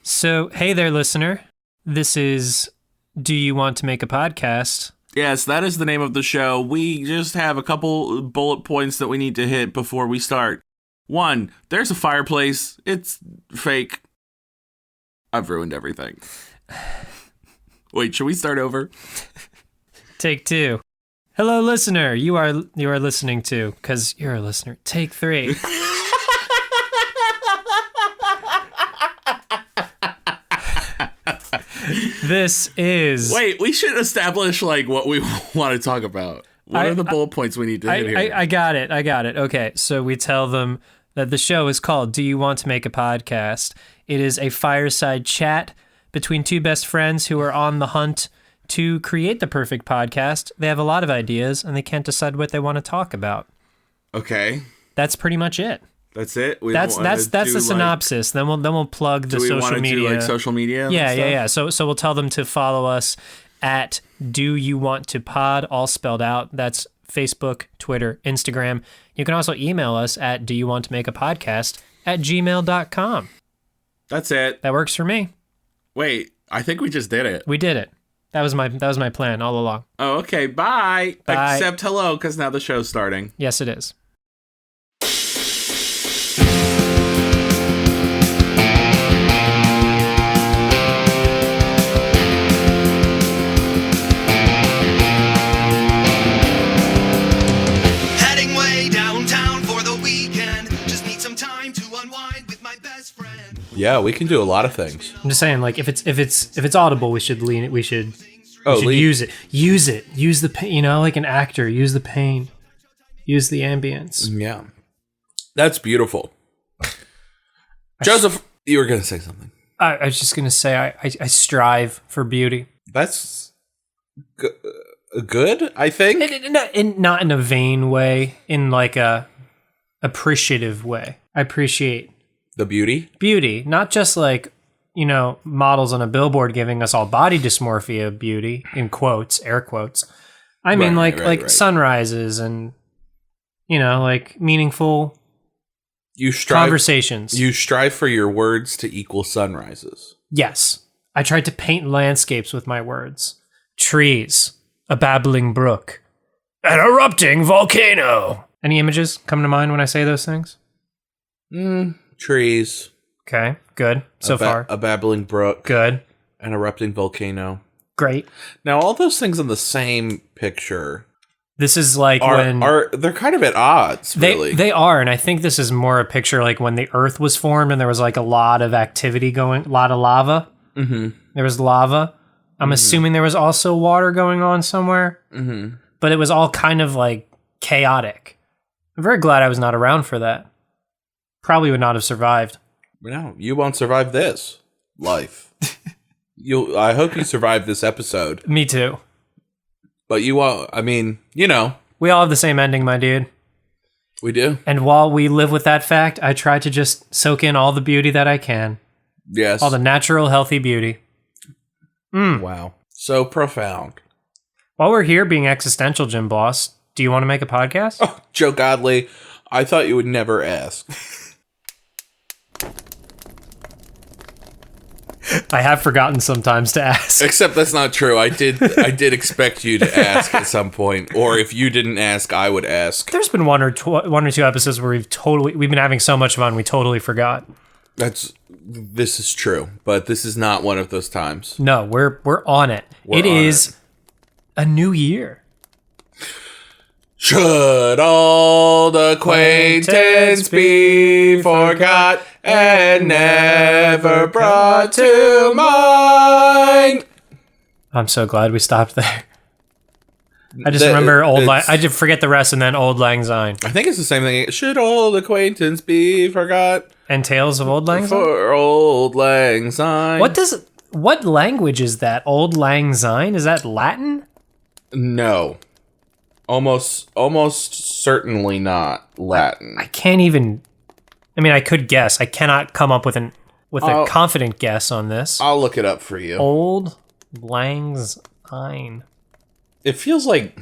So, hey there, listener. This is Do You Want to Make a Podcast? Yes, that is the name of the show. We just have a couple bullet points that we need to hit before we start. 1, there's a fireplace. It's fake. I've ruined everything. Wait, should we start over? Take 2. Hello, listener. You are listening to, because you're a listener. Take 3. This is... Wait, we should establish, what we want to talk about. What are the bullet points we need to hit here? I got it. Okay, so we tell them that the show is called Do You Want to Make a Podcast? It is a fireside chat between two best friends who are on the hunt to create the perfect podcast. They have a lot of ideas, and they can't decide what they want to talk about. Okay. That's pretty much it. That's it. That's the synopsis. Then we'll plug the social media. Do we want to do social media? Yeah. So we'll tell them to follow us at Do You Want to Pod, all spelled out. That's Facebook, Twitter, Instagram. You can also email us at Do You Want to Make a Podcast at gmail.com. That's it. That works for me. Wait, I think we just did it. We did it. That was my plan all along. Oh, okay. Bye. Bye. Except hello, because now the show's starting. Yes, it is. Yeah, we can do a lot of things. I'm just saying, if it's audible, we should lean it. We should use it. Use the pain. Like an actor, use the pain. Use the ambience. Yeah, that's beautiful. Joseph, you were going to say something. I was just going to say I strive for beauty. That's good, I think. Not in a vain way, in a appreciative way. I appreciate the beauty, not just models on a billboard giving us all body dysmorphia beauty, in quotes, air quotes. I mean, right. Sunrises and meaningful conversations. You strive for your words to equal sunrises. Yes, I tried to paint landscapes with my words: trees, a babbling brook, an erupting volcano. Any images come to mind when I say those things? Trees. Okay, good. So far. A babbling brook. Good. An erupting volcano. Great. Now, all those things in the same picture. This is they're kind of at odds, really. They are, and I think this is more a picture when the Earth was formed and there was a lot of activity going, a lot of lava. Mm-hmm. There was lava. I'm assuming there was also water going on somewhere. Mm-hmm. But it was all kind of chaotic. I'm very glad I was not around for that. Probably would not have survived. No, you won't survive this life. I hope you survive this episode. Me too. But you won't. I mean, we all have the same ending, my dude. We do. And while we live with that fact, I try to just soak in all the beauty that I can. Yes. All the natural, healthy beauty. Wow. So profound. While we're here being existential, Jim Boss, do you want to make a podcast? Oh, Joe Godley, I thought you would never ask. I have forgotten sometimes to ask. Except that's not true. I did expect you to ask at some point, or if you didn't ask, I would ask. There's been one or two episodes where we've been having so much fun we totally forgot. This is true, but this is not one of those times. No, we're on it. It is a new year. Should old acquaintance be forgot and never brought to mind? I'm so glad we stopped there. I just remember I just forget the rest and then Old Lang Syne. I think it's the same thing. Should old acquaintance be forgot? And Tales of Old Lang Syne? For Old Lang Syne. What language is that? Old Lang Syne? Is that Latin? No. Almost certainly not Latin. I can't even... I mean, I could guess. I cannot come up with a confident guess on this. I'll look it up for you. Old Lang Syne. It feels like...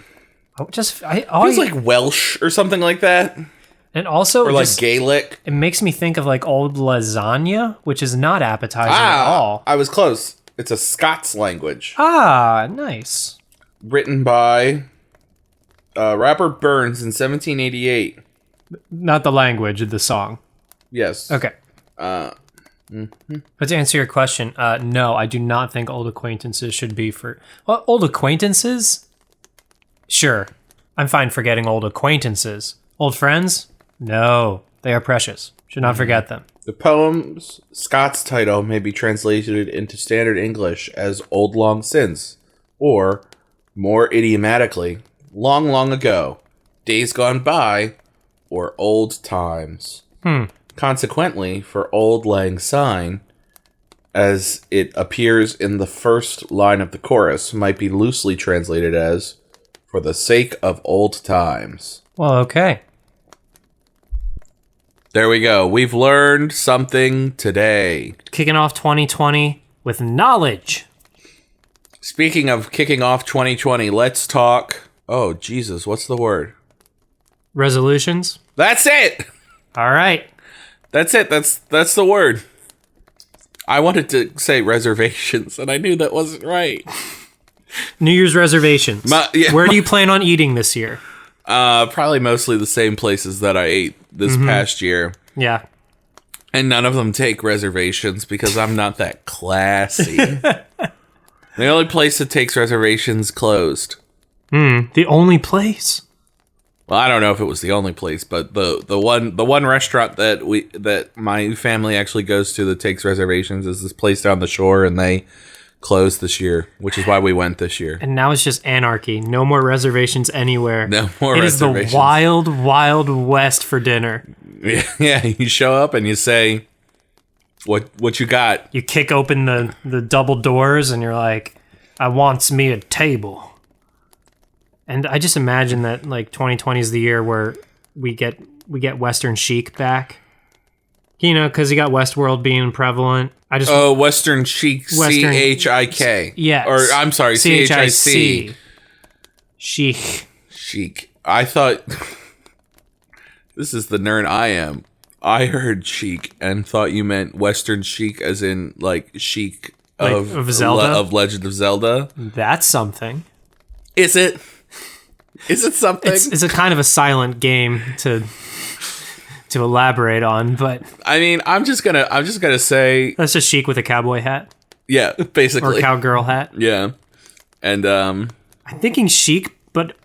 Feels like Welsh or something like that. And also, Or like Gaelic. it makes me think of like old lasagna, which is not appetizing at all. I was close. It's a Scots language. Ah, nice. Written by Robert Burns in 1788. Not the language of the song. Yes. Okay. But to answer your question, no, I do not think old acquaintances should be for... Well, old acquaintances? Sure. I'm fine forgetting old acquaintances. Old friends? No. They are precious. Should not forget them. The poem's Scots title may be translated into standard English as Old Long Since, or, more idiomatically, Long Long Ago, Days Gone By, or Old Times. Consequently, for Old Lang Syne, as it appears in the first line of the chorus, might be loosely translated as For the Sake of Old Times. Well, okay. There we go. We've learned something today. Kicking off 2020 with knowledge. Speaking of kicking off 2020, let's talk... Oh, Jesus, what's the word? Resolutions? That's it! All right. That's it. That's the word. I wanted to say reservations, and I knew that wasn't right. New Year's reservations. Where do you plan on eating this year? Probably mostly the same places that I ate this past year. Yeah. And none of them take reservations because I'm not that classy. The only place that takes reservations closed. The only place? Well, I don't know if it was the only place, but the one restaurant that my family actually goes to that takes reservations is this place down the shore, and they closed this year, which is why we went this year. And now it's just anarchy. No more reservations anywhere. No more reservations. It is the wild, wild west for dinner. Yeah, you show up and you say, "What you got?" You kick open the double doors, and you're like, "I wants me a table." And I just imagine that like 2020 is the year where we get Western chic back. You know, because you got Westworld being prevalent. Western chic, CHIK. Yes. Or I'm sorry, CHIC. Chic. Chic. I thought this is the nerd I am. I heard chic and thought you meant Western chic, as in like chic of Zelda, of Legend of Zelda. That's something. Is it? Is it something? It's a kind of a silent game to elaborate on, but I mean, I'm just gonna say that's just chic with a cowboy hat. Yeah, basically, or cowgirl hat. Yeah, and I'm thinking chic, but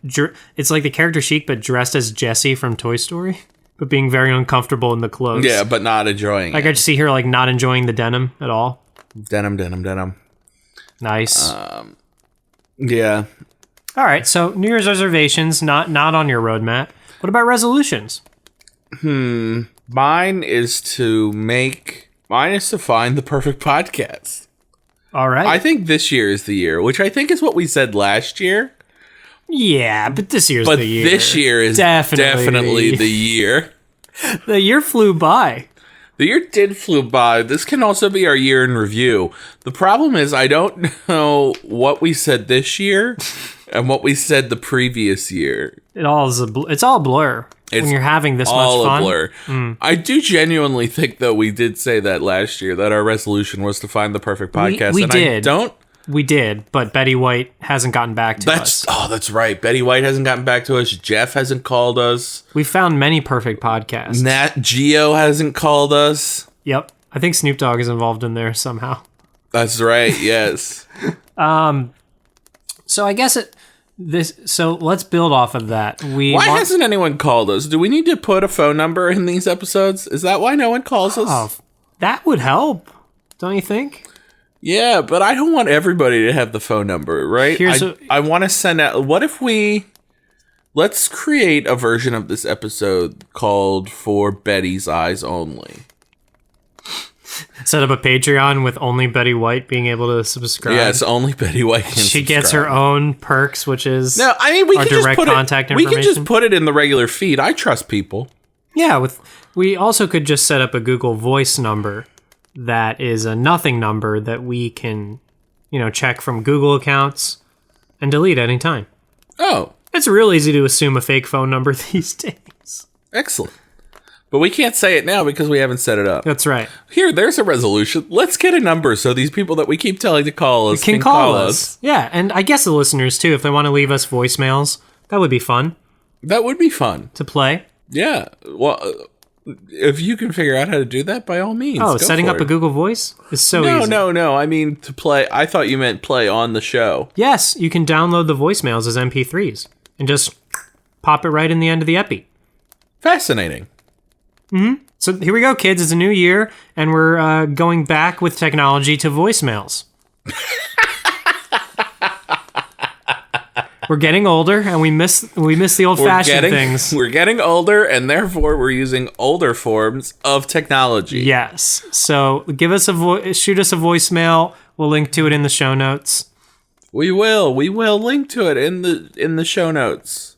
it's like the character Chic, but dressed as Jessie from Toy Story, but being very uncomfortable in the clothes. Yeah, but not enjoying. Like I just see her like not enjoying the denim at all. Denim. Nice. Yeah. All right, so New Year's reservations not on your roadmap. What about resolutions? Mine is to find the perfect podcast. All right. I think this year is the year, which I think is what we said last year. Yeah, but this year's the year. This year is definitely the year. The year flew by. The year did flew by. This can also be our year in review. The problem is I don't know what we said this year and what we said the previous year. It's all a blur. When you're having this much fun. All a blur. I do genuinely think, though, we did say that last year, that our resolution was to find the perfect podcast. We did. We did, but Betty White hasn't gotten back to us. Oh, that's right. Betty White hasn't gotten back to us. Jeff hasn't called us. We found many perfect podcasts. Nat Geo hasn't called us. Yep. I think Snoop Dogg is involved in there somehow. That's right, yes. So I guess so let's build off of that. Why hasn't anyone called us? Do we need to put a phone number in these episodes? Is that why no one calls us? Oh, that would help, don't you think? Yeah, but I don't want everybody to have the phone number, right? I want to send out... What if let's create a version of this episode called For Betty's Eyes Only. Set up a Patreon with only Betty White being able to subscribe. Yes, only Betty White can She gets her own perks, which is no. I mean, we our can direct just put contact we information. can just put it in the regular feed. I trust people. Yeah, we also could just set up a Google Voice number that is a nothing number that we can, check from Google accounts and delete anytime. Oh, it's real easy to assume a fake phone number these days. Excellent. But we can't say it now because we haven't set it up. That's right. Here, there's a resolution. Let's get a number so these people that we keep telling to call us Can call us. Yeah, and I guess the listeners, too, if they want to leave us voicemails, that would be fun That would be fun. to play. Yeah. Well, if you can figure out how to do that, by all means. Oh, go setting for up it. a Google Voice is so easy. No. I mean, to play. I thought you meant play on the show. Yes, you can download the voicemails as MP3s and just pop it right in the end of the epi. Fascinating. So here we go, kids. It's a new year, and we're going back with technology to voicemails. We're getting older, and we miss the old-fashioned things. We're getting older, and therefore we're using older forms of technology. Yes. So shoot us a voicemail. We'll link to it in the show notes. We will link to it in the show notes.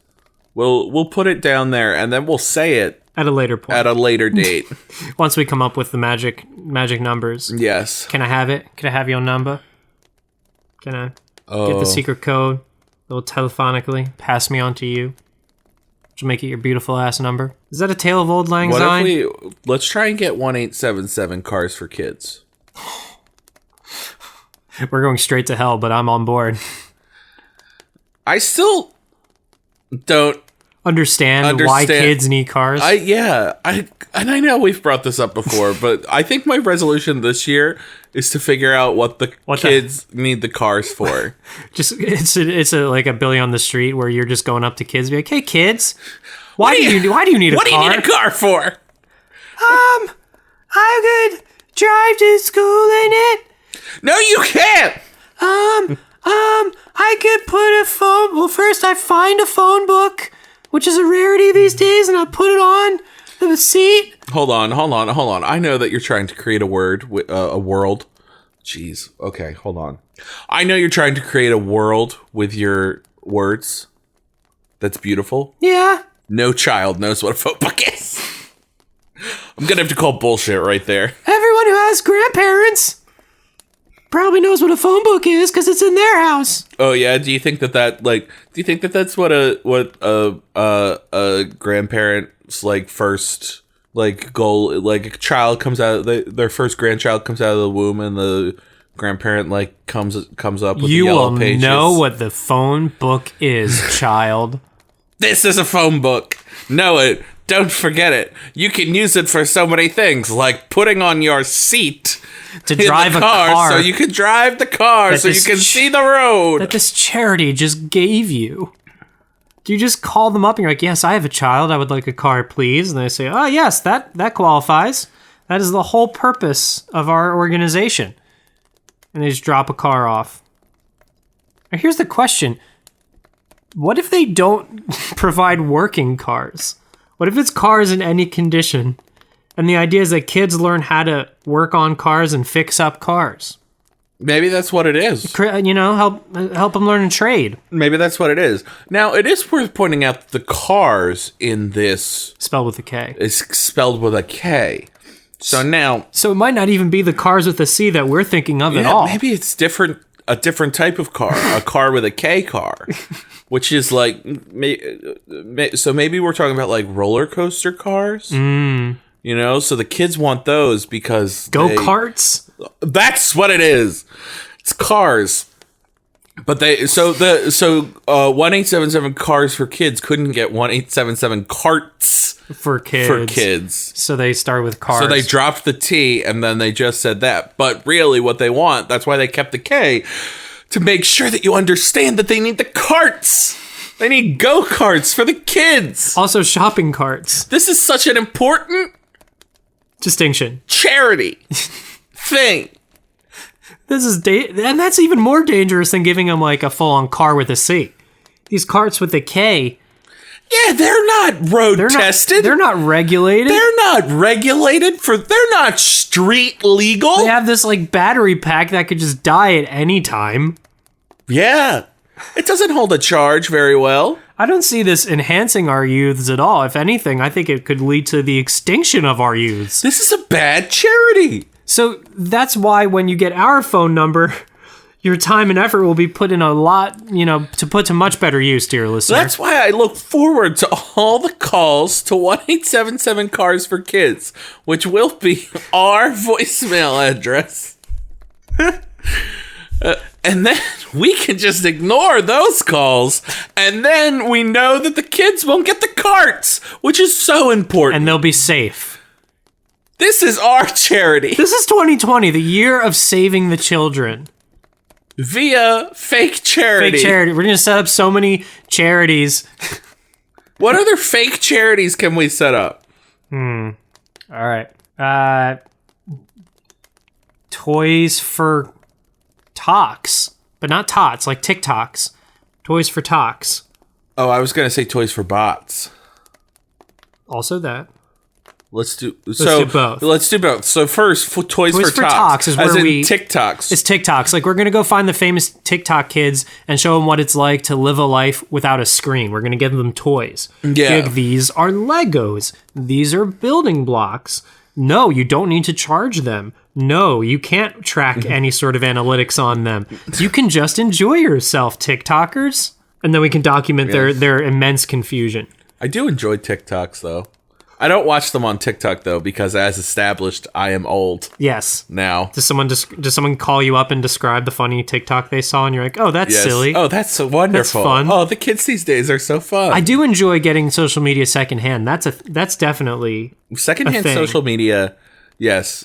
We'll put it down there, and then we'll say it At a later point. at a later date. Once we come up with the magic numbers. Yes. Can I have it? Can I have your number? Can I get the secret code? A little telephonically pass me on to you. Which will make it your beautiful ass number. Is that a Tale of Old Lang Syne? Let's try and get 1877 cars for kids. We're going straight to hell, but I'm on board. I still don't Understand why kids need cars. I know we've brought this up before, but I think my resolution this year is to figure out what the kids need the cars for. Just it's like a Billy on the Street where you're just going up to kids and be like, "Hey kids, why do you need a car? What do you need a car for?" I could drive to school in it. No, you can't. I could put a phone. Well, first I find a phone book, which is a rarity these days, and I put it on the seat. Hold on. I know that you're trying to create a world. Jeez. Okay, hold on. I know you're trying to create a world with your words. That's beautiful. Yeah. No child knows what a phone book is. I'm gonna have to call bullshit right there. Everyone who has grandparents probably knows what a phone book is because it's in their house. Oh yeah. Do you think that's what a grandparent's like first like goal, like a child comes out, their first grandchild comes out of the womb, and the grandparent like comes up with the yellow pages. You will know what the phone book is, child. This is a phone book. Know it. Don't forget it. You can use it for so many things, like putting on your seat to drive a car, so that you can drive the car, so you can see the road. That this charity just gave you. Do you just call them up and you're like, "Yes, I have a child. I would like a car, please." And they say, "Oh, yes, that qualifies. That is the whole purpose of our organization." And they just drop a car off. Now, here's the question. What if they don't provide working cars? What if it's cars in any condition? And the idea is that kids learn how to work on cars and fix up cars. Maybe that's what it is. You know, help them learn a trade. Maybe that's what it is. Now, it is worth pointing out that the cars in this... Spelled with a K. Is spelled with a K. So now... So it might not even be the cars with a C that we're thinking of at all. Maybe it's a different type of car. A car with a K car. Which is like... So maybe we're talking about like roller coaster cars? You know, so the kids want those because go-karts? That's what it is. It's cars. But 1877 cars for kids couldn't get 1877 carts for kids. So they start with cars. So they dropped the T and then they just said that. But really what they want, that's why they kept the K, to make sure that you understand that they need the carts. They need go-karts for the kids. Also shopping carts. This is such an important distinction. Charity thing. This is and that's even more dangerous than giving them like a full-on car with a C. These carts with a K. Yeah, they're not tested. They're not regulated. They're not regulated they're not street legal. They have this like battery pack that could just die at any time. Yeah. It doesn't hold a charge very well. I don't see this enhancing our youths at all. If anything, I think it could lead to the extinction of our youths. This is a bad charity. So that's why when you get our phone number, Your time and effort will be put in a lot, to put to much better use, dear listener. That's why I look forward to all the calls to 1-877 Cars for Kids, which will be our voicemail address. And then we can just ignore those calls, and then we know that the kids won't get the carts, which is so important. And they'll be safe. This is our charity. This is 2020, the year of saving the children. Via fake charity. Fake charity. We're going to set up so many charities. What other fake charities can we set up? All right. Toys for Tots. But not tots, like TikToks. Toys for Tots. Oh, I was going to say Toys for Bots. Also that. Let's do both. Let's do both. So first, Toys for Tots is as where in we TikToks. It's TikToks. Like, we're gonna go find the famous TikTok kids and show them what it's like to live a life without a screen. We're gonna give them toys. Yeah. Like, these are Legos. These are building blocks. No, you don't need to charge them. No, you can't track any sort of analytics on them. You can just enjoy yourself, TikTokers. And then we can document their immense confusion. I do enjoy TikToks though. I don't watch them on TikTok though because, as established, I am old. Yes. Now. Does someone call you up and describe the funny TikTok they saw, and you're like, "Oh, that's silly. Oh, that's so wonderful. That's fun. Oh, the kids these days are so fun." I do enjoy getting social media secondhand. That's definitely secondhand thing. social media. Yes.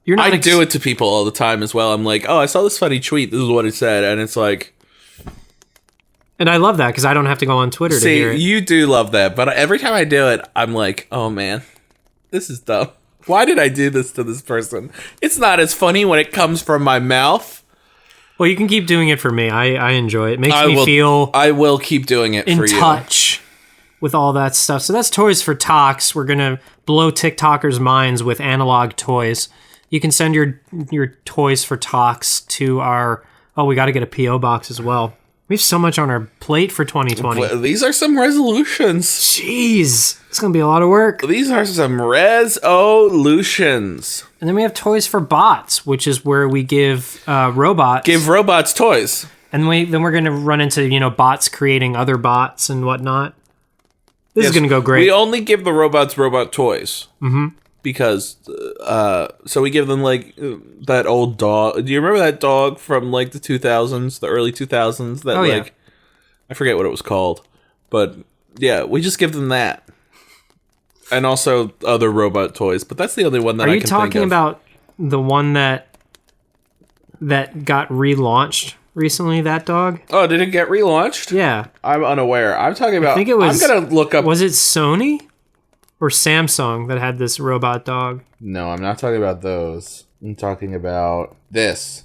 You're not. I do it to people all the time as well. I'm like, "Oh, I saw this funny tweet. This is what it said," and it's like. And I love that because I don't have to go on Twitter to hear it. You do love that, but every time I do it, I'm like, oh man, this is dumb. Why did I do this to this person? It's not as funny when it comes from my mouth. Well, you can keep doing it for me. I enjoy it. It makes me feel I will keep doing it in for you. touch with all that stuff. So that's Toys for Tots. We're going to blow TikTokers' minds with analog toys. You can send your Toys for Tots to our... Oh, we got to get a P.O. box as well. We have so much on our plate for 2020. These are some resolutions. Jeez. It's going to be a lot of work. These are some resolutions. And then we have Toys for Bots, which is where we give robots... Give robots toys. And then we're going to run into, bots creating other bots and whatnot. This is going to go great. We only give the robots robot toys. Mm-hmm. Because, so we give them, like, that old dog. Do you remember that dog from, like, the 2000s, the early 2000s? That, yeah. I forget what it was called. But, yeah, we just give them that. And also other robot toys. But that's the only one that I can think of. Are you talking about the one that got relaunched recently, that dog? Oh, did it get relaunched? Yeah. I'm unaware. I'm talking about... I think it was... I'm going to look up... Was it Sony? Or Samsung that had this robot dog? No, I'm not talking about those. I'm talking about this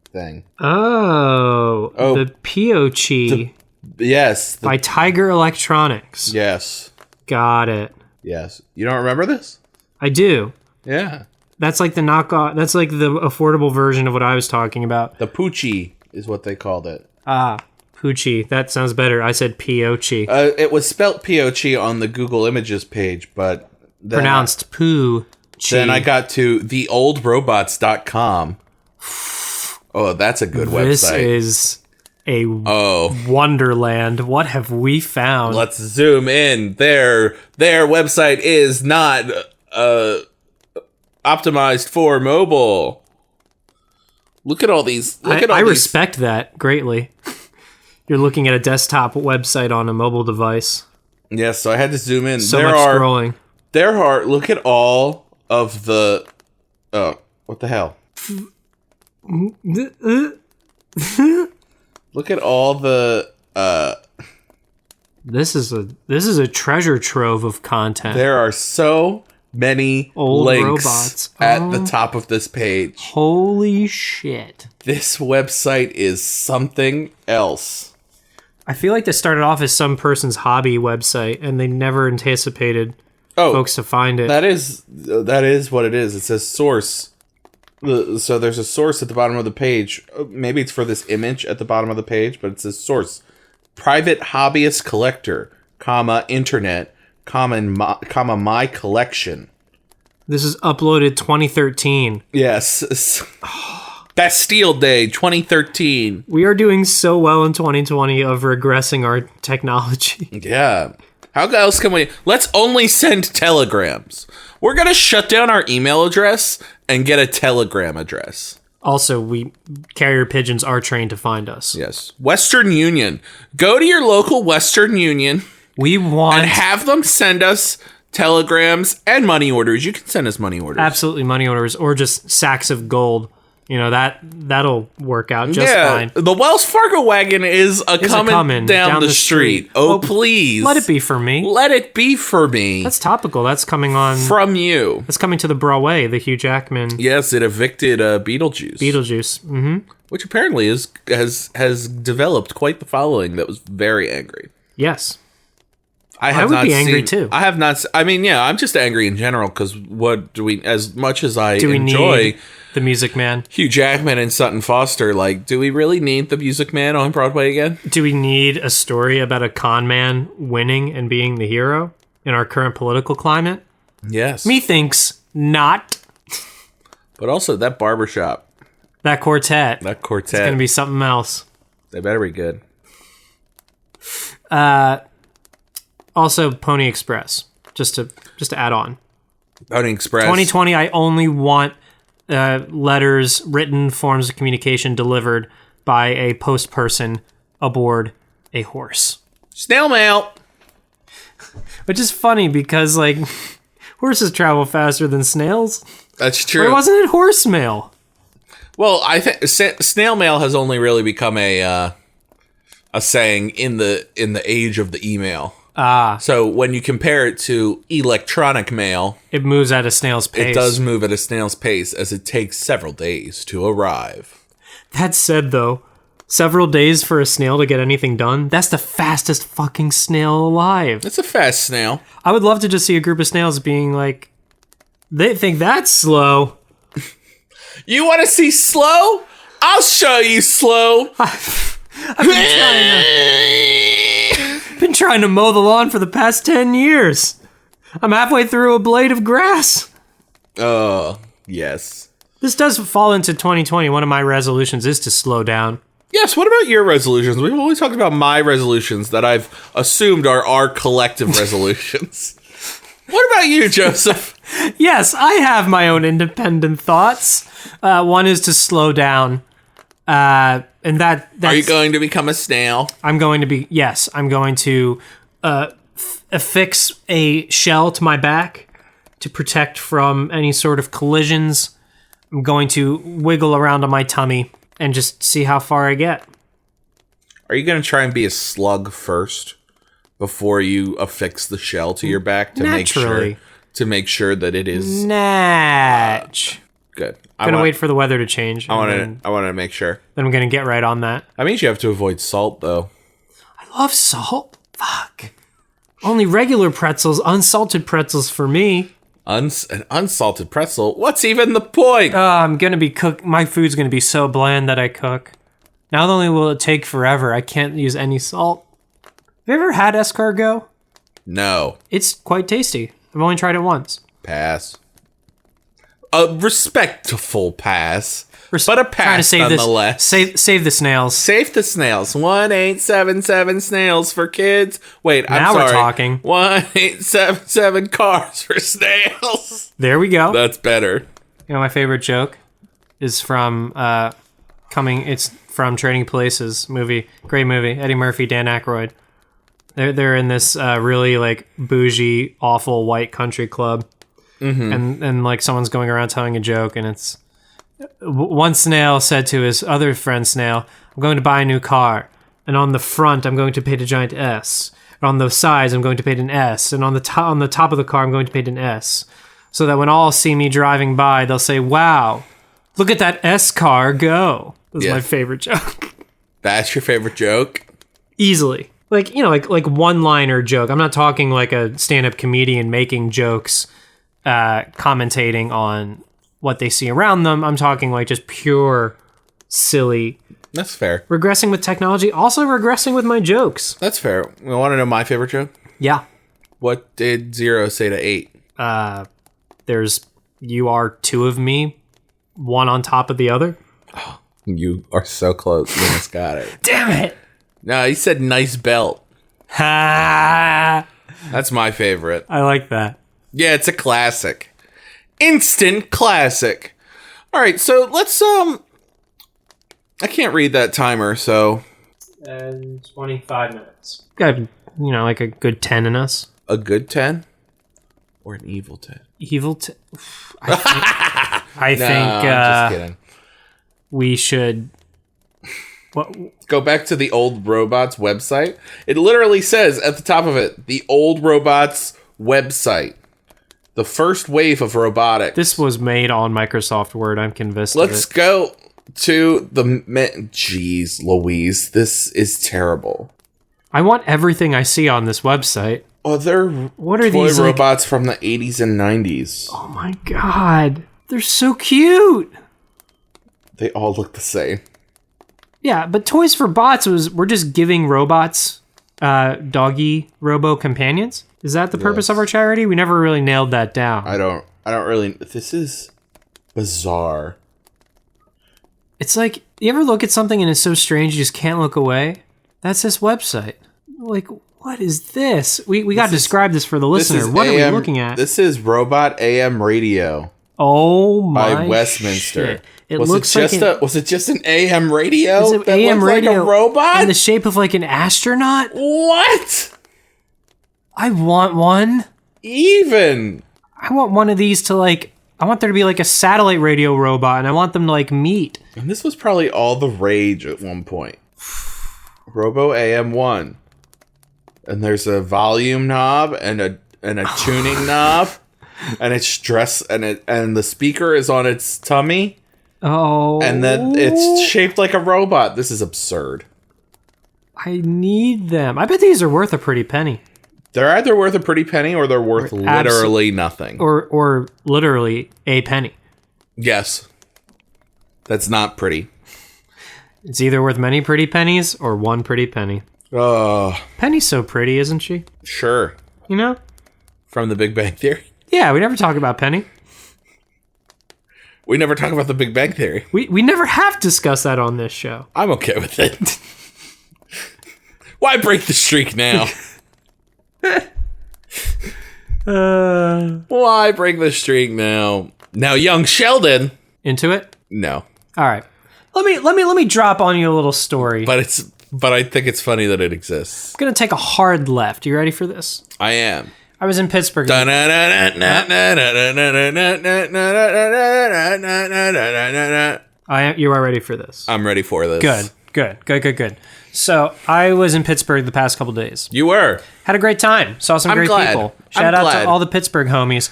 thing. Oh, the Piochi. Yes. By Tiger Electronics. Yes. Got it. Yes. You don't remember this? I do. Yeah. That's like the knockoff. That's like the affordable version of what I was talking about. The Poochie is what they called it. Ah. Poochie. That sounds better. I said Piochi. It was spelt Piochi on the Google Images page, but... Pronounced Poochie. Then I got to theoldrobots.com. Oh, that's a good website. This is a wonderland. What have we found? Let's zoom in. Their website is not optimized for mobile. Look at all these. I respect that greatly. You're looking at a desktop website on a mobile device. Yes, so I had to zoom in. So much scrolling. Look at all of the... Oh, what the hell? Look at all the... This is a treasure trove of content. There are so many old links robots at the top of this page. Holy shit. This website is something else. I feel like this started off as some person's hobby website, and they never anticipated folks to find it. That is what it is. It says source. So there's a source at the bottom of the page. Maybe it's for this image at the bottom of the page, but it says source. Private hobbyist collector, internet, my collection. This is uploaded 2013. Yes. Bastille Day 2013. We are doing so well in 2020 of regressing our technology. Yeah. How else can we? Let's only send telegrams. We're going to shut down our email address and get a telegram address. Also, carrier pigeons are trained to find us. Yes. Western Union. Go to your local Western Union. We want... And have them send us telegrams and money orders. You can send us money orders. Absolutely, money orders or just sacks of gold. You know, that'll work out just fine. The Wells Fargo wagon is coming down the street. Oh, please. Let it be for me. Let it be for me. That's topical. That's coming on... From you. That's coming to the Broadway, the Hugh Jackman... Yes, it evicted Beetlejuice. Beetlejuice, Which apparently has developed quite the following that was very angry. Yes. I would be angry too. I have not... I mean, yeah, I'm just angry in general because what do we... As much as I enjoy... Need the Music Man? Hugh Jackman and Sutton Foster, like, do we really need the Music Man on Broadway again? Do we need a story about a con man winning and being the hero in our current political climate? Yes. Methinks not. But also, that barbershop. That quartet. That quartet. It's going to be something else. They better be good. Also, Pony Express. Just to add on. Pony Express. 2020, I only want letters, written forms of communication delivered by a post person aboard a horse. Snail mail. Which is funny because, like, horses travel faster than snails. That's true. Or wasn't it horse mail? Well, I think snail mail has only really become a saying in the age of the email. So when you compare it to electronic mail, it moves at a snail's pace. It does move at a snail's pace, as it takes several days to arrive. That said, though, several days for a snail to get anything done, that's the fastest fucking snail alive. It's a fast snail. I would love to just see a group of snails being like, they think that's slow. You want to see slow? I'll show you slow. I've been trying to mow the lawn for the past 10 years. I'm halfway through a blade of grass. Oh, yes. This does fall into 2020. One of my resolutions is to slow down. Yes, what about your resolutions? We've always talked about my resolutions that I've assumed are our collective resolutions. What about you, Joseph? Yes, I have my own independent thoughts. One is to slow down. And that's... Are you going to become a snail? I'm going to affix a shell to my back to protect from any sort of collisions. I'm going to wiggle around on my tummy and just see how far I get. Are you going to try and be a slug first before you affix the shell to your back to Naturally. make sure that it is Natch. Good. I'm gonna wait for the weather to change. I want to make sure. Then I'm gonna get right on that. That means you have to avoid salt, though. I love salt. Fuck. Only regular pretzels, unsalted pretzels for me. An unsalted pretzel? What's even the point? I'm gonna be my food's gonna be so bland that I cook. Not only will it take forever, I can't use any salt. Have you ever had escargot? No. It's quite tasty. I've only tried it once. Pass. A respectful pass, but a pass nonetheless. Save the snails. Save the snails. 1877 snails for kids. Wait, I'm now sorry. We're talking. 1877 cars for snails. There we go. That's better. You know, my favorite joke is from It's from Trading Places movie. Great movie. Eddie Murphy, Dan Aykroyd. They're in this really like bougie, awful white country club. Mm-hmm. And like someone's going around telling a joke, and it's one snail said to his other friend snail, "I'm going to buy a new car, and on the front I'm going to paint a giant S, and on the sides I'm going to paint an S, and on the top of the car I'm going to paint an S, so that when all see me driving by, they'll say, 'Wow, look at that S car go.'" That's my favorite joke. That's your favorite joke? Easily. Like, you know, like one-liner joke. I'm not talking like a stand-up comedian making jokes, commentating on what they see around them. I'm talking like just pure silly. That's fair. Regressing with technology, also regressing with my jokes. That's fair. You want to know my favorite joke? Yeah. What did 0 say to 8? There's, you are two of me, one on top of the other. You are so close. You almost got it. Damn it! No, he said nice belt. Ha! That's my favorite. I like that. Yeah, it's a classic. Instant classic. All right, so let's I can't read that timer, so And 25 minutes. Got, like a good 10 in us. a good 10 or an evil 10? Evil 10. I think I'm just kidding. we should. What? Go back to the Old Robots website. It literally says at the top of it, the Old Robots website. The first wave of robotics. This was made on Microsoft Word. I'm convinced. Let's of it. go to the... Jeez, Louise. This is terrible. I want everything I see on this website. Oh, they're What are toy these robots from the 80s and 90s. Oh my god, they're so cute. They all look the same. Yeah, but Toys for Bots we're just giving robots doggy robo companions. Is that the purpose of our charity? We never really nailed that down. I don't really... This is bizarre. It's like, you ever look at something and it's so strange you just can't look away? That's this website. Like, what is this? We got to describe this for the listener. What are we looking at? This is Robot AM Radio Oh my by Westminster. shit. It was looks it just like was it just an AM radio? it's an that AM looked radio like a robot? in the shape of like an astronaut. What? I want one. Even. I want one of these to I want there to be like a satellite radio robot, and I want them to meet. And this was probably all the rage at one point. Robo AM1. And there's a volume knob and a tuning knob, and it's and the speaker is on its tummy. Oh. And then it's shaped like a robot. This is absurd. I need them. I bet these are worth a pretty penny. They're either worth a pretty penny or they're worth literally nothing. Or literally a penny. Yes. That's not pretty. It's either worth many pretty pennies or one pretty penny. Oh, Penny's so pretty, isn't she? sure. You know? From the Big Bang Theory. Yeah, we never talk about Penny. We never talk about the Big Bang Theory. We never have discussed that on this show. I'm okay with it. Why break the streak now? Why break the streak now? Now, young Sheldon. Into it? No, All right. Let me drop on you a little story. but I think it's funny that it exists. I'm gonna take a hard left. You ready for this? I am. I was in Pittsburgh. You are ready for this. I'm ready for this. Good. So I was in Pittsburgh the past couple days. You were. Had a great time. Saw some I'm great glad. people. I'm Shout out glad. to all the Pittsburgh homies.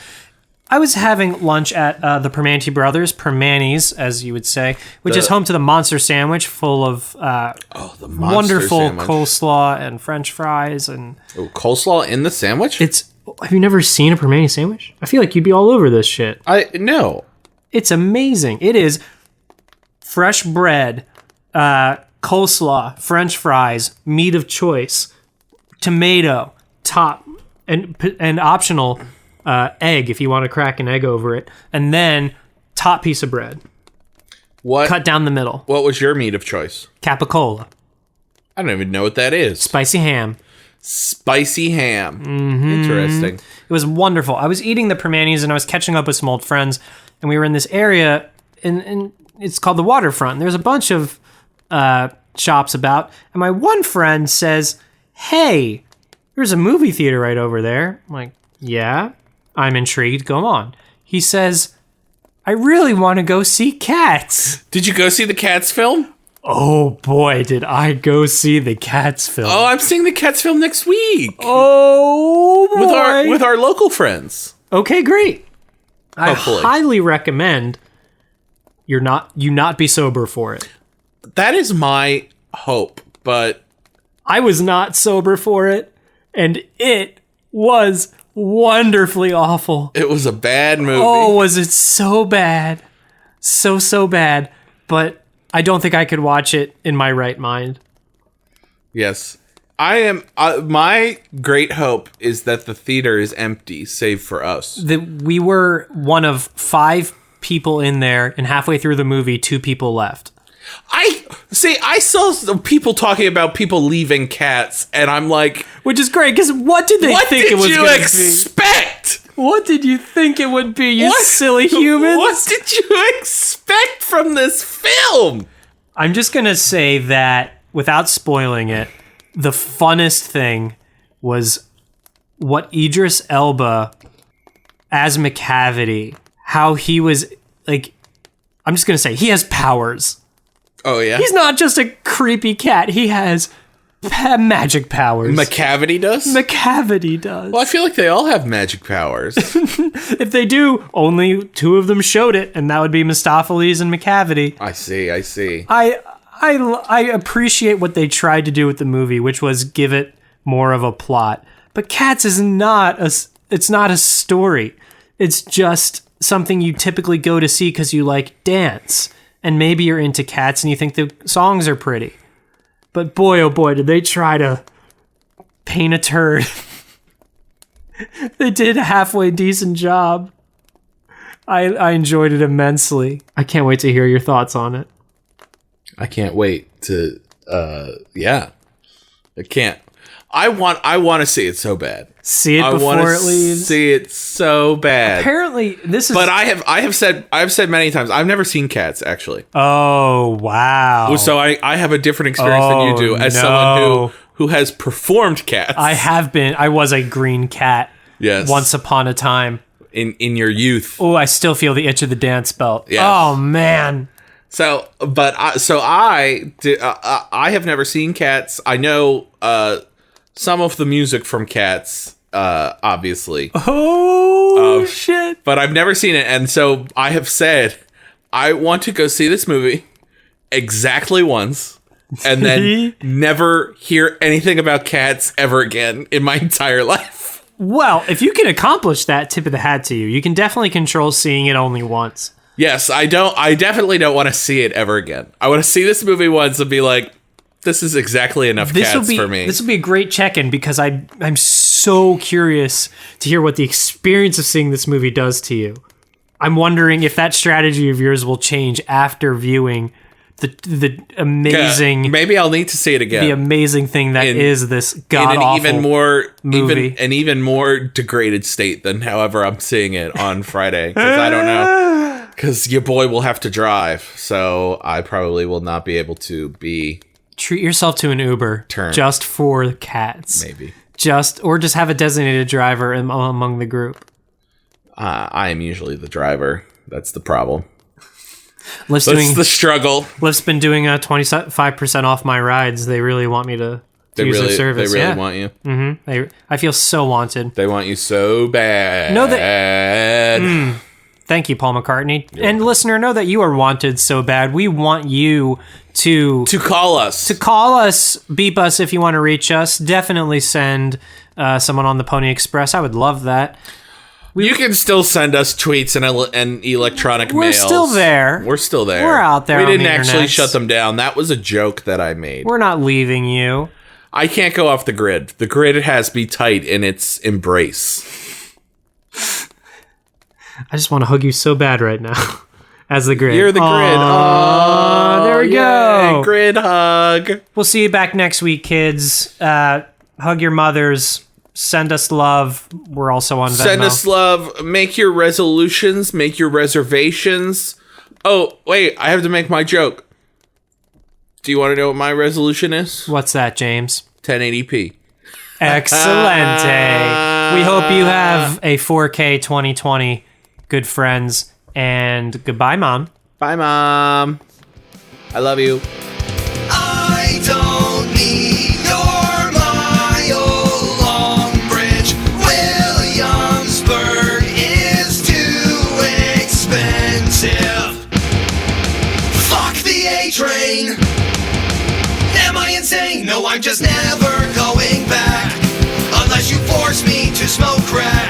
I was having lunch at the Permanente Brothers, Permanis, as you would say, which is home to the Monster Sandwich, full of The monster wonderful sandwich. coleslaw and French fries. And Oh, coleslaw in the sandwich? have you never seen a Permane sandwich? I feel like you'd be all over this shit. No. It's amazing. It is fresh bread, coleslaw, French fries, meat of choice, tomato, top, and optional egg if you want to crack an egg over it, and then top piece of bread. What? Cut down the middle. What was your meat of choice? Capicola. I don't even know what that is. Spicy ham. Spicy ham. Interesting. It was wonderful. I was eating the Permanis and I was catching up with some old friends, and we were in this area, and it's called the Waterfront. There's a bunch of shops about, and my one friend says, "Hey, there's a movie theater right over there." I'm like, "Yeah." I'm intrigued. Go on. He says, "I really want to go see Cats." Did you go see the Cats film? Oh boy, did I go see the Cats film. Oh, I'm seeing the Cats film next week. Oh boy. With our local friends. Okay, great. Hopefully. I highly recommend you not be sober for it. That is my hope, but I was not sober for it, and it was wonderfully awful. it was a bad movie. Oh, was it so bad? So bad. But I don't think I could watch it in my right mind. Yes. I am. My great hope is that the theater is empty, save for us. We were one of 5 people in there, and halfway through the movie, 2 people left. I saw some people talking about people leaving cats, and I'm like, which is great because what did they think it was going to be? What did you expect? What did you think it would be, you silly humans? What did you expect from this film? I'm just going to say that, without spoiling it, the funnest thing was what Idris Elba as McCavity, how he was, like, I'm just going to say, he has powers. Oh, yeah? He's not just a creepy cat. He has magic powers. McCavity does? McCavity does. Well, I feel like they all have magic powers. If they do, only 2 of them showed it, and that would be Mistopheles and McCavity. I see. I appreciate what they tried to do with the movie, which was give it more of a plot. But Cats is not a story. It's just something you typically go to see because you like dance. And maybe you're into Cats and you think the songs are pretty. But boy, oh boy, did they try to paint a turd. They did a halfway decent job. I enjoyed it immensely. I can't wait to hear your thoughts on it. I can't wait to, yeah. I can't. I want to see it so bad. See it before it leaves. See it so bad. Apparently, this is. But I have said many times I've never seen Cats actually. Oh wow! So I have a different experience than you do as someone who has performed Cats. I was a green cat. Yes. Once upon a time. In your youth. Oh, I still feel the itch of the dance belt. Yes. Oh man. So, but I have never seen Cats. I know some of the music from Cats, obviously. Oh, shit. But I've never seen it. And so I have said, I want to go see this movie exactly once and then never hear anything about Cats ever again in my entire life. Well, if you can accomplish that, tip of the hat to you. You can definitely control seeing it only once. Yes, I definitely don't want to see it ever again. I want to see this movie once and be like, this is exactly enough Cats for me. This will be a great check-in because I'm so curious to hear what the experience of seeing this movie does to you. I'm wondering if that strategy of yours will change after viewing the amazing... Yeah, maybe I'll need to see it again. The amazing thing that is this god-awful movie. An even more degraded state than however I'm seeing it on Friday. Because I don't know. Because your boy will have to drive. So I probably will not be able to be... Treat yourself to an Uber just for Cats. Maybe. Or just have a designated driver among the group. I am usually the driver. That's the problem. That's the struggle. Lyft's been doing 25% off my rides. They really want me to use their service. They really want you. Mm-hmm. I feel so wanted. They want you so bad. Know that. Thank you, Paul McCartney. And listener, know that you are wanted so bad. We want you to call us. To call us, beep us if you want to reach us. Definitely send someone on the Pony Express. I would love that. You can still send us tweets and electronic mails. We're still there. We're out there. We didn't actually shut them down. That was a joke that I made. We're not leaving you. I can't go off the grid. The grid has me tight in its embrace. I just want to hug you so bad right now. As the grid. You're the grid. Oh, there we go. Grid hug. We'll see you back next week, kids. Hug your mothers. Send us love. We're also on Venmo. Send us love. Make your resolutions. Make your reservations. Oh, wait. I have to make my joke. Do you want to know what my resolution is? What's that, James? 1080p. Excellente. We hope you have a 4K 2020. Good friends. And goodbye, Mom. Bye, Mom. I love you. I don't need your mile long bridge. Williamsburg is too expensive. Fuck the A train. Am I insane? No, I'm just never going back. Unless you force me to smoke crack.